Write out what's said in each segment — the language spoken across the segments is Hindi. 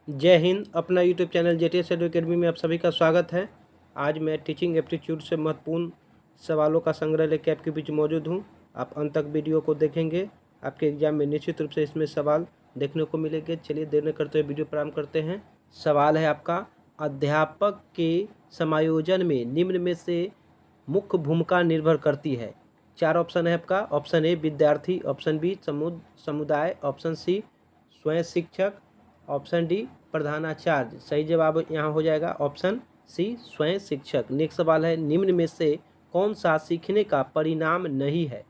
जय हिंद। अपना यूट्यूब चैनल जेटीएस एडु अकेडमी में आप सभी का स्वागत है। आज मैं टीचिंग एप्टीट्यूड से महत्वपूर्ण सवालों का संग्रह लेकर आपके बीच मौजूद हूं। आप अंत तक वीडियो को देखेंगे, आपके एग्जाम में निश्चित रूप से इसमें सवाल देखने को मिलेंगे। चलिए देर न करते हुए वीडियो प्रारंभ करते हैं। सवाल है आपका, अध्यापक के समायोजन में निम्न में से मुख्य भूमिका निर्भर करती है। 4 ऑप्शन है आपका। ऑप्शन ए विद्यार्थी, ऑप्शन बी समुदाय, ऑप्शन सी स्वयं शिक्षक, ऑप्शन डी प्रधानाचार्य। सही जवाब यहाँ हो जाएगा ऑप्शन सी स्वयं शिक्षक। नेक्स्ट सवाल है, निम्न में से कौन सा सीखने का परिणाम नहीं है।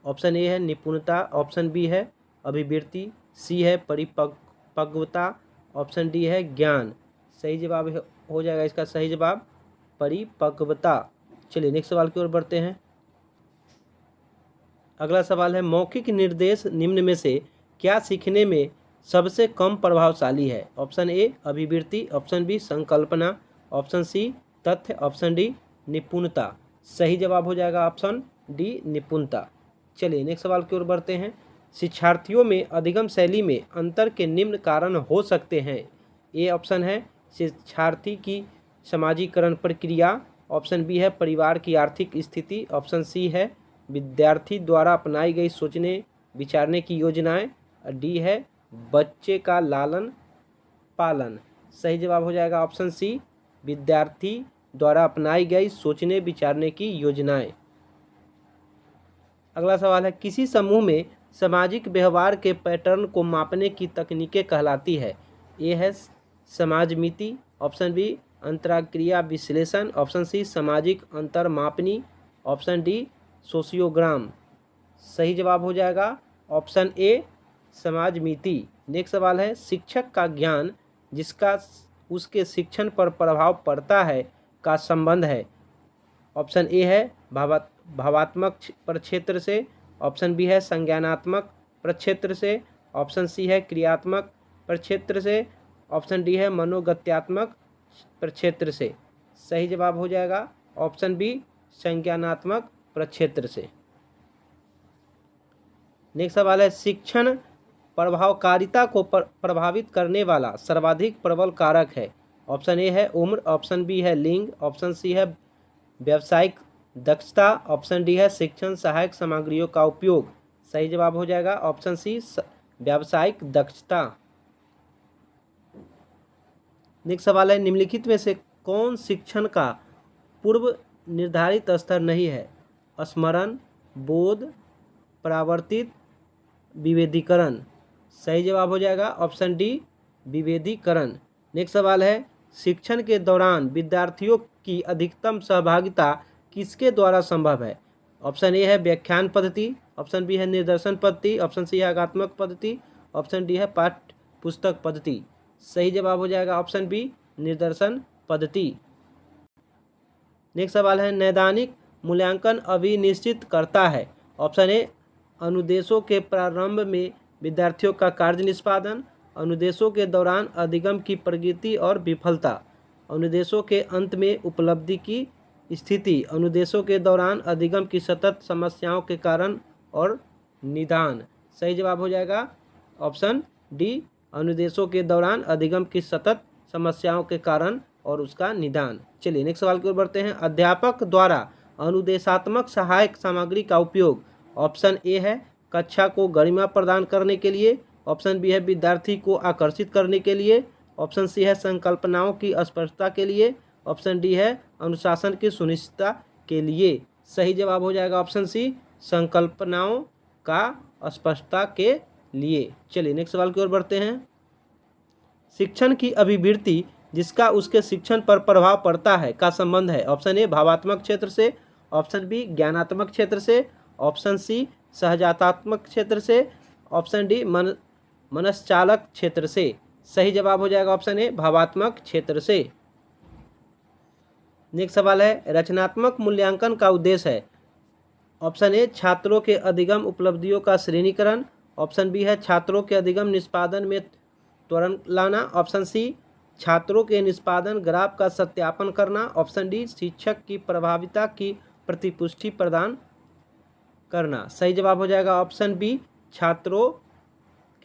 ऑप्शन ए है निपुणता, ऑप्शन बी है अभिवृत्ति, सी है परिपक्वता, ऑप्शन डी है ज्ञान। सही जवाब हो जाएगा इसका सही जवाब परिपक्वता। चलिए नेक्स्ट सवाल की ओर बढ़ते हैं। अगला सवाल है, मौखिक निर्देश निम्न में से क्या सीखने में सबसे कम प्रभावशाली है। ऑप्शन ए अभिवृत्ति, ऑप्शन बी संकल्पना, ऑप्शन सी तथ्य, ऑप्शन डी निपुणता। सही जवाब हो जाएगा ऑप्शन डी निपुणता। चलिए नेक्स्ट सवाल की ओर बढ़ते हैं। शिक्षार्थियों में अधिगम शैली में अंतर के निम्न कारण हो सकते हैं। ए ऑप्शन है शिक्षार्थी की समाजीकरण प्रक्रिया, ऑप्शन बी है परिवार की आर्थिक स्थिति, ऑप्शन सी है विद्यार्थी द्वारा अपनाई गई सोचने विचारने की योजनाएं, डी है बच्चे का लालन पालन। सही जवाब हो जाएगा ऑप्शन सी विद्यार्थी द्वारा अपनाई गई सोचने विचारने की योजनाएं। अगला सवाल है, किसी समूह में सामाजिक व्यवहार के पैटर्न को मापने की तकनीकें कहलाती है। ए है समाजमिति, ऑप्शन बी अंतरक्रिया विश्लेषण, ऑप्शन सी सामाजिक अंतर मापनी, ऑप्शन डी सोशियोग्राम। सही जवाब हो जाएगा ऑप्शन ए समाजमिति। नेक्स्ट सवाल है, शिक्षक का ज्ञान जिसका उसके शिक्षण पर प्रभाव पड़ता है का संबंध है। ऑप्शन ए है भावात्मक प्रक्षेत्र से, ऑप्शन बी है संज्ञानात्मक प्रक्षेत्र से, ऑप्शन सी है क्रियात्मक प्रक्षेत्र से, ऑप्शन डी है मनोगत्यात्मक प्रक्षेत्र से। सही जवाब हो जाएगा ऑप्शन बी संज्ञानात्मक प्रक्षेत्र से। नेक्स्ट सवाल है, शिक्षण प्रभावकारिता को प्रभावित करने वाला सर्वाधिक प्रबल कारक है। ऑप्शन ए है उम्र, ऑप्शन बी है लिंग, ऑप्शन सी है व्यावसायिक दक्षता, ऑप्शन डी है शिक्षण सहायक सामग्रियों का उपयोग। सही जवाब हो जाएगा ऑप्शन सी व्यावसायिक दक्षता। नेक्स्ट सवाल है, निम्नलिखित में से कौन शिक्षण का पूर्व निर्धारित स्तर नहीं है। स्मरण, बोध, परावर्तित, विभेदीकरण। सही जवाब हो जाएगा ऑप्शन डी विभेदीकरण। नेक्स्ट सवाल है, शिक्षण के दौरान विद्यार्थियों की अधिकतम सहभागिता किसके द्वारा संभव है। ऑप्शन ए है व्याख्यान पद्धति, ऑप्शन बी है निर्देशन पद्धति, ऑप्शन सी है आगात्मक पद्धति, ऑप्शन डी है पाठ्य पुस्तक पद्धति। सही जवाब हो जाएगा ऑप्शन बी निर्देशन पद्धति। नेक्स्ट सवाल है, नैदानिक मूल्यांकन अभिनिश्चित करता है। ऑप्शन ए अनुदेशों के प्रारंभ में विद्यार्थियों का कार्य निष्पादन, अनुदेशों के दौरान अधिगम की प्रगति और विफलता, अनुदेशों के अंत में उपलब्धि की स्थिति, अनुदेशों के दौरान अधिगम की सतत समस्याओं के कारण और निदान। सही जवाब हो जाएगा ऑप्शन डी अनुदेशों के दौरान अधिगम की सतत समस्याओं के कारण और उसका निदान। चलिए नेक्स्ट सवाल की ओर बढ़ते हैं। अध्यापक द्वारा अनुदेशात्मक सहायक सामग्री का उपयोग। ऑप्शन ए है कक्षा को गरिमा प्रदान करने के लिए, ऑप्शन बी है विद्यार्थी को आकर्षित करने के लिए, ऑप्शन सी है संकल्पनाओं की स्पष्टता के लिए, ऑप्शन डी है अनुशासन की सुनिश्चितता के लिए। सही जवाब हो जाएगा ऑप्शन सी संकल्पनाओं का स्पष्टता के लिए। चलिए नेक्स्ट सवाल की ओर बढ़ते हैं। शिक्षण की अभिवृत्ति जिसका उसके शिक्षण पर प्रभाव पड़ता है का संबंध है। ऑप्शन ए भावात्मक क्षेत्र से, ऑप्शन बी ज्ञानात्मक क्षेत्र से, ऑप्शन सी सहजातात्मक क्षेत्र से, ऑप्शन डी मनश्चालक क्षेत्र से। सही जवाब हो जाएगा ऑप्शन ए भावात्मक क्षेत्र से। नेक्स्ट सवाल है, रचनात्मक मूल्यांकन का उद्देश्य है। ऑप्शन ए छात्रों के अधिगम उपलब्धियों का श्रेणीकरण, ऑप्शन बी है छात्रों के अधिगम निष्पादन में त्वरण लाना, ऑप्शन सी छात्रों के निष्पादन ग्राफ का सत्यापन करना, ऑप्शन डी शिक्षक की प्रभाविता की प्रतिपुष्टि प्रदान करना। सही जवाब हो जाएगा ऑप्शन बी छात्रों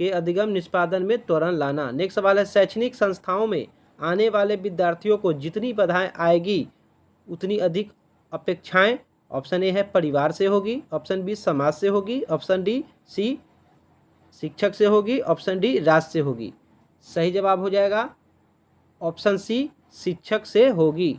के अधिगम निष्पादन में त्वरण लाना। नेक्स्ट सवाल है, शैक्षणिक संस्थाओं में आने वाले विद्यार्थियों को जितनी बाधाएं आएगी उतनी अधिक अपेक्षाएं ऑप्शन ए है परिवार से होगी, ऑप्शन बी समाज से होगी, ऑप्शन डी सी शिक्षक से होगी, ऑप्शन डी राष्ट्र से होगी। सही जवाब हो जाएगा ऑप्शन सी शिक्षक से होगी।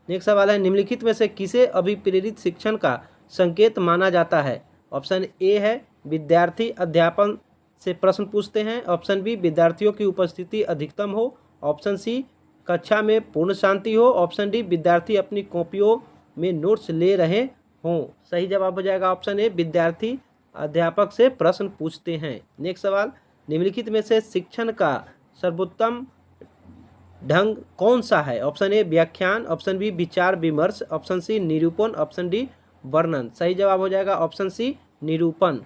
नेक्स्ट सवाल है, निम्नलिखित में से किसे अभिप्रेरित शिक्षण का संकेत माना जाता है? ऑप्शन ए है विद्यार्थी अध्यापन से प्रश्न पूछते हैं, ऑप्शन बी विद्यार्थियों की उपस्थिति अधिकतम हो, ऑप्शन सी कक्षा में पूर्ण शांति हो, ऑप्शन डी विद्यार्थी अपनी कॉपियों में नोट्स ले रहे हों। सही जवाब हो जाएगा ऑप्शन ए विद्यार्थी अध्यापक से प्रश्न पूछते हैं। नेक्स्ट सवाल, निम्नलिखित में से शिक्षण का सर्वोत्तम ढंग कौन सा है? ऑप्शन ए व्याख्यान, ऑप्शन बी विचार विमर्श, ऑप्शन सी निरूपण, ऑप्शन डी वर्णन। सही जवाब हो जाएगा ऑप्शन सी निरूपण।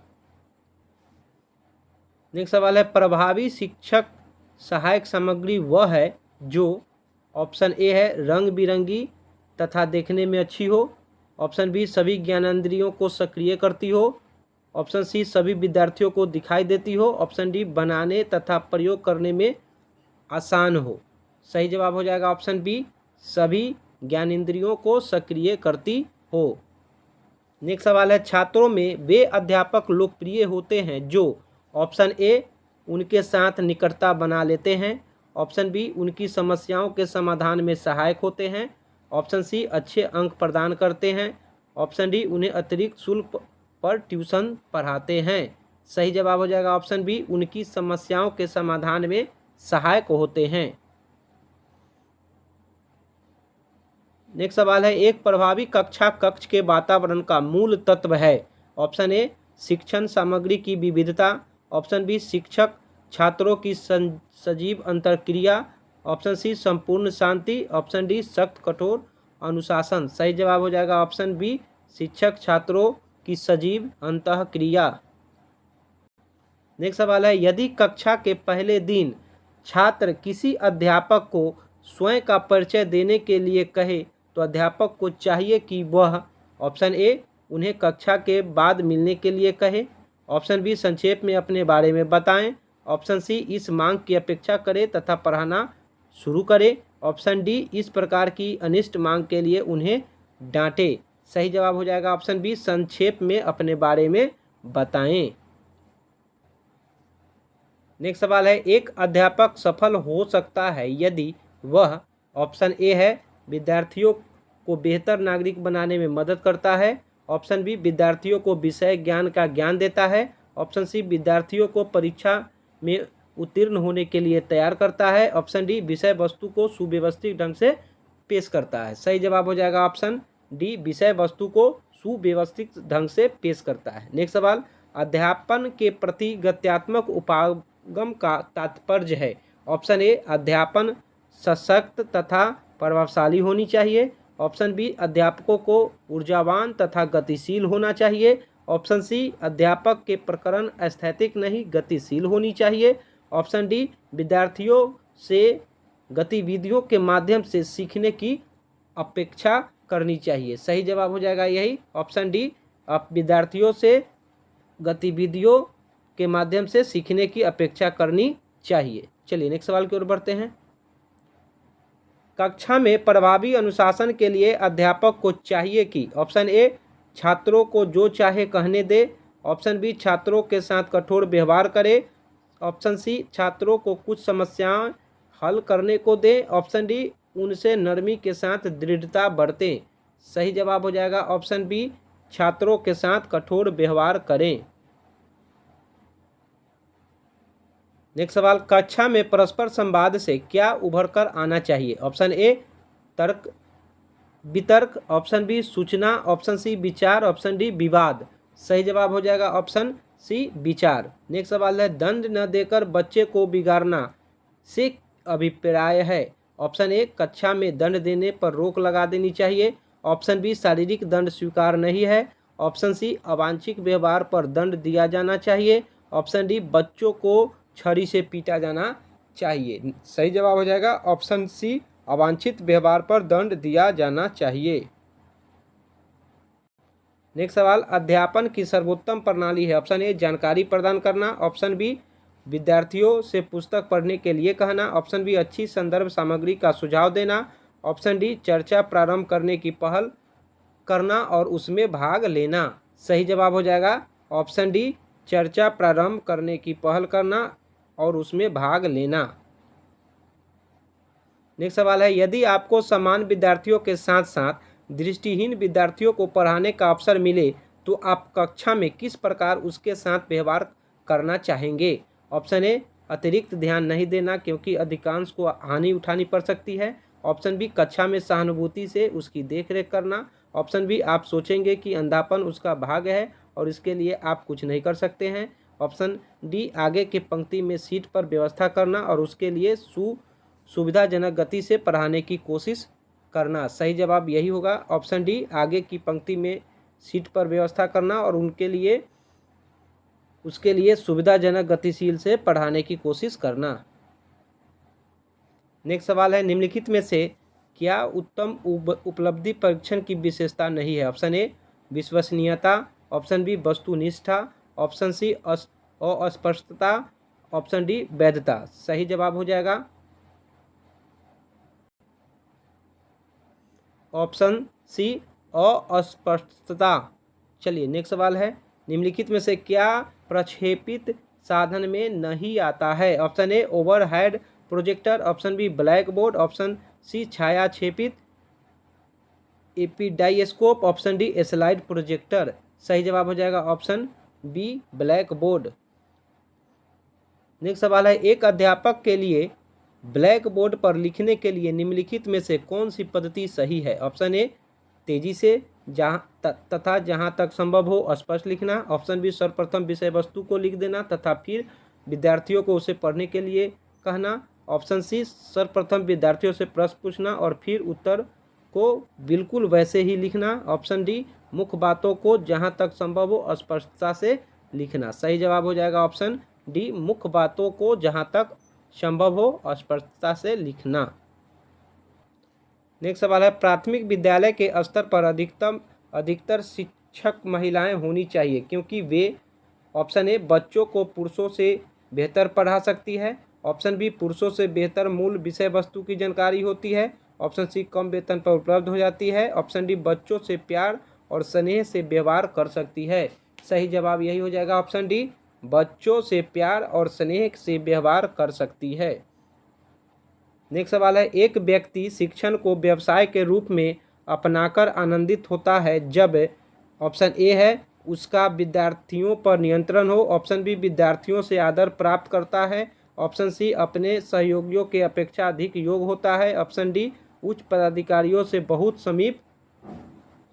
नेक्स्ट सवाल है, प्रभावी शिक्षक सहायक सामग्री वह है जो ऑप्शन ए है रंग बिरंगी तथा देखने में अच्छी हो, ऑप्शन बी सभी ज्ञानेंद्रियों को सक्रिय करती हो, ऑप्शन सी सभी विद्यार्थियों को दिखाई देती हो, ऑप्शन डी बनाने तथा प्रयोग करने में आसान हो। सही जवाब हो जाएगा ऑप्शन बी सभी ज्ञानेंद्रियों को सक्रिय करती हो। नेक्स्ट सवाल है, छात्रों में वे अध्यापक लोकप्रिय होते हैं जो ऑप्शन ए उनके साथ निकटता बना लेते हैं, ऑप्शन बी उनकी समस्याओं के समाधान में सहायक होते हैं, ऑप्शन सी अच्छे अंक प्रदान करते हैं, ऑप्शन डी उन्हें अतिरिक्त शुल्क पर ट्यूशन पढ़ाते हैं। सही जवाब हो जाएगा ऑप्शन बी उनकी समस्याओं के समाधान में सहायक होते हैं। नेक्स्ट सवाल है, एक प्रभावी कक्षा कक्ष के वातावरण का मूल तत्व है? ऑप्शन ए शिक्षण सामग्री की विविधता, ऑप्शन बी शिक्षक छात्रों की सजीव अंतरक्रिया, ऑप्शन सी संपूर्ण शांति, ऑप्शन डी सख्त कठोर अनुशासन। सही जवाब हो जाएगा ऑप्शन बी शिक्षक छात्रों की सजीव अंतःक्रिया। नेक्स्ट सवाल है, यदि कक्षा के पहले दिन छात्र किसी अध्यापक को स्वयं का परिचय देने के लिए कहे तो अध्यापक को चाहिए कि वह ऑप्शन ए उन्हें कक्षा के बाद मिलने के लिए कहे, ऑप्शन बी संक्षेप में अपने बारे में बताएं, ऑप्शन सी इस मांग की अपेक्षा करे तथा पढ़ाना शुरू करे, ऑप्शन डी इस प्रकार की अनिष्ट मांग के लिए उन्हें डांटे। सही जवाब हो जाएगा ऑप्शन बी संक्षेप में अपने बारे में बताएं। नेक्स्ट सवाल है, एक अध्यापक सफल हो सकता है यदि वह ऑप्शन ए है विद्यार्थियों को बेहतर नागरिक बनाने में मदद करता है, ऑप्शन बी विद्यार्थियों को विषय ज्ञान का ज्ञान देता है, ऑप्शन सी विद्यार्थियों को परीक्षा में उत्तीर्ण होने के लिए तैयार करता है, ऑप्शन डी विषय वस्तु को सुव्यवस्थित ढंग से पेश करता है। सही जवाब हो जाएगा ऑप्शन डी विषय वस्तु को सुव्यवस्थित ढंग से पेश करता है। नेक्स्ट सवाल, अध्यापन के प्रति गत्यात्मक उपागम का तात्पर्य है? ऑप्शन ए अध्यापन सशक्त तथा प्रभावशाली होनी चाहिए, ऑप्शन बी अध्यापकों को ऊर्जावान तथा गतिशील होना चाहिए, ऑप्शन सी अध्यापक के प्रकरण एस्थेटिक नहीं गतिशील होनी चाहिए, ऑप्शन डी विद्यार्थियों से गतिविधियों के माध्यम से सीखने की अपेक्षा करनी चाहिए। सही जवाब हो जाएगा यही ऑप्शन डी विद्यार्थियों से गतिविधियों के माध्यम से सीखने की अपेक्षा करनी चाहिए। चलिए नेक्स्ट सवाल की ओर बढ़ते हैं। कक्षा में प्रभावी अनुशासन के लिए अध्यापक को चाहिए कि ऑप्शन ए छात्रों को जो चाहे कहने दे, ऑप्शन बी छात्रों के साथ कठोर व्यवहार करे, ऑप्शन सी छात्रों को कुछ समस्याएं हल करने को दे, ऑप्शन डी उनसे नरमी के साथ दृढ़ता बरतें। सही जवाब हो जाएगा ऑप्शन बी छात्रों के साथ कठोर व्यवहार करें। नेक्स्ट सवाल, कक्षा में परस्पर संवाद से क्या उभर कर आना चाहिए? ऑप्शन ए तर्क वितर्क, ऑप्शन बी सूचना, ऑप्शन सी विचार, ऑप्शन डी विवाद। सही जवाब हो जाएगा ऑप्शन सी विचार। नेक्स्ट सवाल है, दंड न देकर बच्चे को बिगाड़ना से अभिप्राय है? ऑप्शन ए कक्षा में दंड देने पर रोक लगा देनी चाहिए, ऑप्शन बी शारीरिक दंड स्वीकार नहीं है, ऑप्शन सी अवांछित व्यवहार पर दंड दिया जाना चाहिए, ऑप्शन डी बच्चों को छड़ी से पीटा जाना चाहिए। सही जवाब हो जाएगा ऑप्शन सी अवांछित व्यवहार पर दंड दिया जाना चाहिए। नेक्स्ट सवाल, अध्यापन की सर्वोत्तम प्रणाली है। ऑप्शन ए जानकारी प्रदान करना, ऑप्शन बी विद्यार्थियों से पुस्तक पढ़ने के लिए कहना, ऑप्शन बी अच्छी संदर्भ सामग्री का सुझाव देना, ऑप्शन डी चर्चा प्रारंभ करने की पहल करना और उसमें भाग लेना। सही जवाब हो जाएगा ऑप्शन डी चर्चा प्रारंभ करने की पहल करना और उसमें भाग लेना। नेक्स्ट सवाल है, यदि आपको समान विद्यार्थियों के साथ साथ दृष्टिहीन विद्यार्थियों को पढ़ाने का अवसर मिले तो आप कक्षा में किस प्रकार उसके साथ व्यवहार करना चाहेंगे। ऑप्शन ए अतिरिक्त ध्यान नहीं देना क्योंकि अधिकांश को हानि उठानी पड़ सकती है, ऑप्शन बी कक्षा में सहानुभूति से उसकी देखरेख करना, ऑप्शन बी आप सोचेंगे कि अंधापन उसका भाग है और इसके लिए आप कुछ नहीं कर सकते हैं, ऑप्शन डी आगे के पंक्ति में सीट पर व्यवस्था करना और उसके लिए सुविधाजनक गति से पढ़ाने की कोशिश करना। सही जवाब यही होगा ऑप्शन डी आगे की पंक्ति में सीट पर व्यवस्था करना और उसके लिए सुविधाजनक गतिशील से पढ़ाने की कोशिश करना। नेक्स्ट सवाल है, निम्नलिखित में से क्या उत्तम उपलब्धि परीक्षण की विशेषता नहीं है। ऑप्शन ए विश्वसनीयता, ऑप्शन बी वस्तुनिष्ठा, ऑप्शन सी अस्पष्टता, ऑप्शन डी वैधता। सही जवाब हो जाएगा ऑप्शन सी अस्पष्टता। चलिए नेक्स्ट सवाल है, निम्नलिखित में से क्या प्रक्षेपित साधन में नहीं आता है। Option A overhead projector, option B blackboard, option C छायाक्षेपित epidiascope, option D slide projector. सही जवाब हो जाएगा option B blackboard. Next सवाल है, एक अध्यापक के लिए ब्लैक बोर्ड पर लिखने के लिए निम्नलिखित में से कौन सी पद्धति सही है। ऑप्शन ए तेजी से तथा जहां तक संभव हो स्पष्ट लिखना, ऑप्शन बी सर्वप्रथम विषय वस्तु को लिख देना तथा फिर विद्यार्थियों को उसे पढ़ने के लिए कहना, ऑप्शन सी सर्वप्रथम विद्यार्थियों से प्रश्न पूछना और फिर उत्तर को बिल्कुल वैसे ही लिखना, ऑप्शन डी मुख्य बातों को जहां तक संभव हो स्पष्टता से लिखना। सही जवाब हो जाएगा ऑप्शन डी मुख्य बातों को जहां तक संभव हो स्पष्टता से लिखना। नेक्स्ट सवाल है, प्राथमिक विद्यालय के स्तर पर अधिकतर शिक्षक महिलाएं होनी चाहिए क्योंकि वे, ऑप्शन ए बच्चों को पुरुषों से बेहतर पढ़ा सकती है, ऑप्शन बी पुरुषों से बेहतर मूल विषय वस्तु की जानकारी होती है, ऑप्शन सी कम वेतन पर उपलब्ध हो जाती है, ऑप्शन डी बच्चों से प्यार और स्नेह से व्यवहार कर सकती है। सही जवाब यही हो जाएगा ऑप्शन डी बच्चों से प्यार और स्नेह से व्यवहार कर सकती है। नेक्स्ट सवाल है, एक व्यक्ति शिक्षण को व्यवसाय के रूप में अपनाकर आनंदित होता है जब, ऑप्शन ए है उसका विद्यार्थियों पर नियंत्रण हो, ऑप्शन बी विद्यार्थियों से आदर प्राप्त करता है, ऑप्शन सी अपने सहयोगियों के अपेक्षा अधिक योग होता है, ऑप्शन डी उच्च पदाधिकारियों से बहुत समीप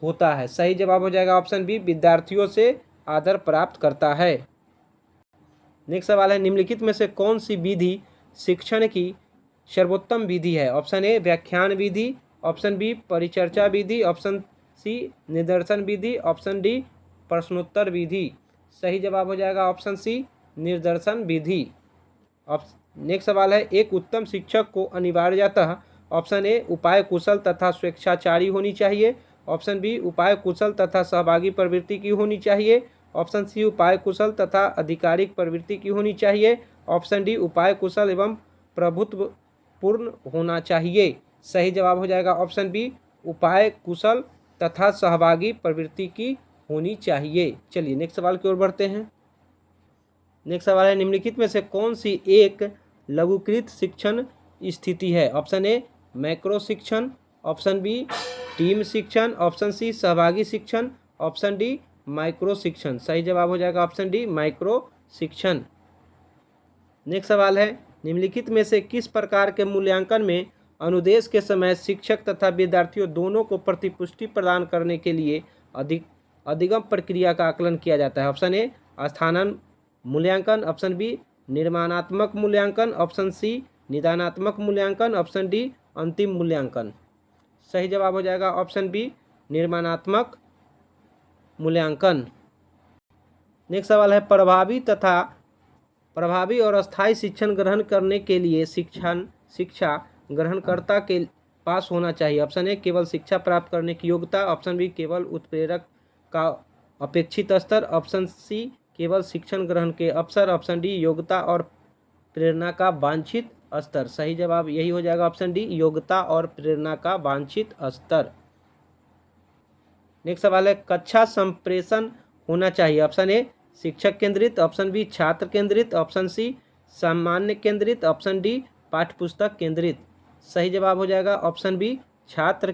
होता है। सही जवाब हो जाएगा ऑप्शन बी विद्यार्थियों से आदर प्राप्त करता है। नेक्स्ट सवाल है, निम्नलिखित में से कौन सी विधि शिक्षण की सर्वोत्तम विधि है। ऑप्शन ए व्याख्यान विधि, ऑप्शन बी परिचर्चा विधि, ऑप्शन सी निदर्शन विधि, ऑप्शन डी प्रश्नोत्तर विधि। सही जवाब हो जाएगा ऑप्शन सी निर्देशन विधि। नेक्स्ट सवाल है, एक उत्तम शिक्षक को अनिवार्यतः, ऑप्शन ए उपाय कुशल तथा स्वेच्छाचारी होनी चाहिए, ऑप्शन बी उपाय कुशल तथा सहभागी प्रवृत्ति की होनी चाहिए, ऑप्शन सी उपाय कुशल तथा आधिकारिक प्रवृत्ति की होनी चाहिए, ऑप्शन डी उपाय कुशल एवं प्रभुत्वपूर्ण होना चाहिए। सही जवाब हो जाएगा ऑप्शन बी उपाय कुशल तथा सहभागी प्रवृत्ति की होनी चाहिए। चलिए नेक्स्ट सवाल की ओर बढ़ते हैं। नेक्स्ट सवाल है, निम्नलिखित में से कौन सी एक लघुकृत शिक्षण स्थिति है। ऑप्शन ए मैक्रो शिक्षण, ऑप्शन बी टीम शिक्षण, ऑप्शन सी सहभागी शिक्षण, ऑप्शन डी माइक्रो शिक्षण। सही जवाब हो जाएगा ऑप्शन डी माइक्रो शिक्षण। नेक्स्ट सवाल है, निम्नलिखित में से किस प्रकार के मूल्यांकन में अनुदेश के समय शिक्षक तथा विद्यार्थियों दोनों को प्रतिपुष्टि प्रदान करने के लिए अधिगम प्रक्रिया का आकलन किया जाता है। ऑप्शन ए स्थानांतरण मूल्यांकन, ऑप्शन बी निर्माणात्मक मूल्यांकन, ऑप्शन सी निदानात्मक मूल्यांकन, ऑप्शन डी अंतिम मूल्यांकन। सही जवाब हो जाएगा ऑप्शन बी निर्माणात्मक मूल्यांकन। नेक्स्ट सवाल है, प्रभावी और अस्थायी शिक्षण ग्रहण करने के लिए शिक्षा ग्रहणकर्ता के पास होना चाहिए। ऑप्शन ए केवल शिक्षा प्राप्त करने की योग्यता, ऑप्शन बी केवल उत्प्रेरक का अपेक्षित स्तर, ऑप्शन सी केवल शिक्षण ग्रहण के अवसर, ऑप्शन डी योग्यता और प्रेरणा का वांछित स्तर। सही जवाब यही हो जाएगा ऑप्शन डी, योग्यता और प्रेरणा का वांछित स्तर। नेक्स्ट सवाल है, कक्षा संप्रेषण होना चाहिए। ऑप्शन ए शिक्षक केंद्रित, ऑप्शन बी छात्र केंद्रित, ऑप्शन सी सामान्य केंद्रित, ऑप्शन डी पाठ्यपुस्तक केंद्रित। सही जवाब हो जाएगा ऑप्शन बी छात्र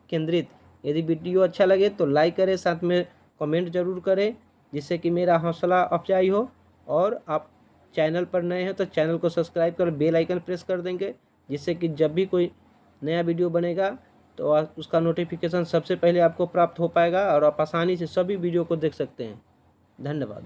केंद्रित। यदि वीडियो अच्छा लगे तो लाइक करें, साथ में कमेंट जरूर करें जिससे कि मेरा हौसला अफजाई हो। और आप चैनल पर नए हैं तो चैनल को सब्सक्राइब कर बेल आइकन प्रेस कर देंगे, जिससे कि जब भी कोई नया वीडियो बनेगा तो उसका नोटिफिकेशन सबसे पहले आपको प्राप्त हो पाएगा और आप आसानी से सभी वीडियो को देख सकते हैं। धन्यवाद।